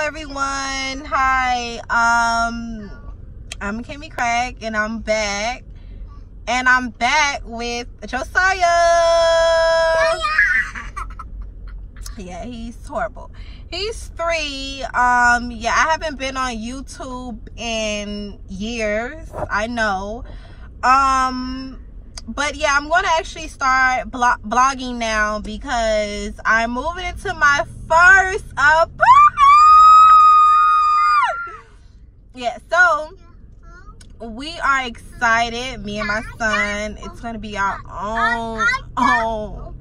everyone. Hi. I'm Kimmy Crack and I'm back. And I'm back with Josiah. Yeah, he's horrible. He's 3. Yeah, I haven't been on YouTube in years. I know. But yeah, I'm going to actually start blogging now because I'm moving into my first apartment. Yeah, so we are excited, me and my son. It's going to be our own home.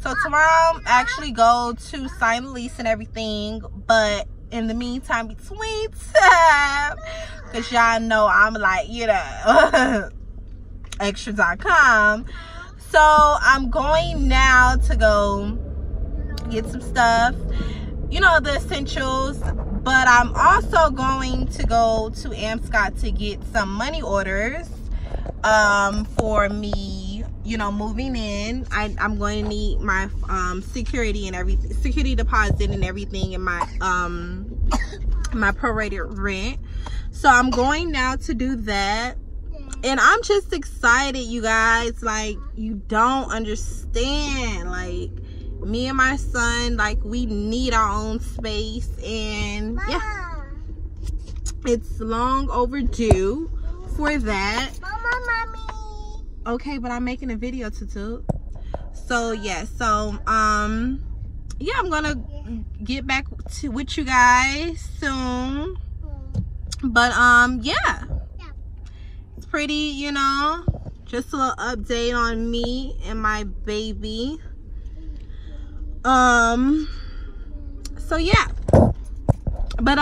So tomorrow I actually go to sign the lease and everything, but in the meantime, between time, because y'all know I'm like, you know, extra.com. So I'm going now to go get some stuff, you know, the essentials, but I'm also going to go to Amscot to get some money orders for me, you know, moving in. I'm going to need my security and everything, security deposit and everything, and my my prorated rent. So I'm going now to do that. And I'm just excited, you guys. Like, you don't understand. Like, me and my son, like, we need our own space. And yeah, it's long overdue for that. Mommy. Okay, but I'm making a video, Tutu. So yeah, so yeah, I'm gonna get back with you guys soon. But yeah, it's pretty, you know, just a little update on me and my baby. So yeah, but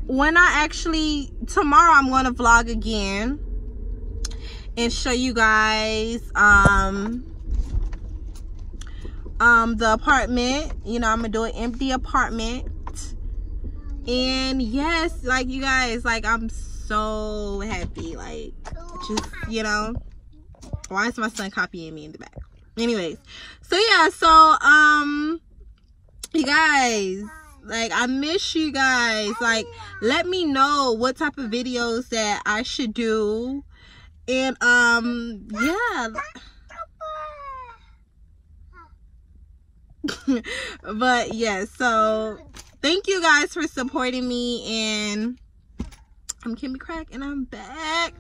when I actually, tomorrow I'm gonna vlog again and show you guys the apartment. You know, I'm gonna do an empty apartment. And yes, like, you guys, like, I'm so happy. Like, just, you know, why is my son copying me in the back? Anyways, so yeah, so you guys, like, I miss you guys. Like, let me know what type of videos that I should do. And yeah. But yeah, so thank you guys for supporting me, and I'm Kimmy Crack and I'm back.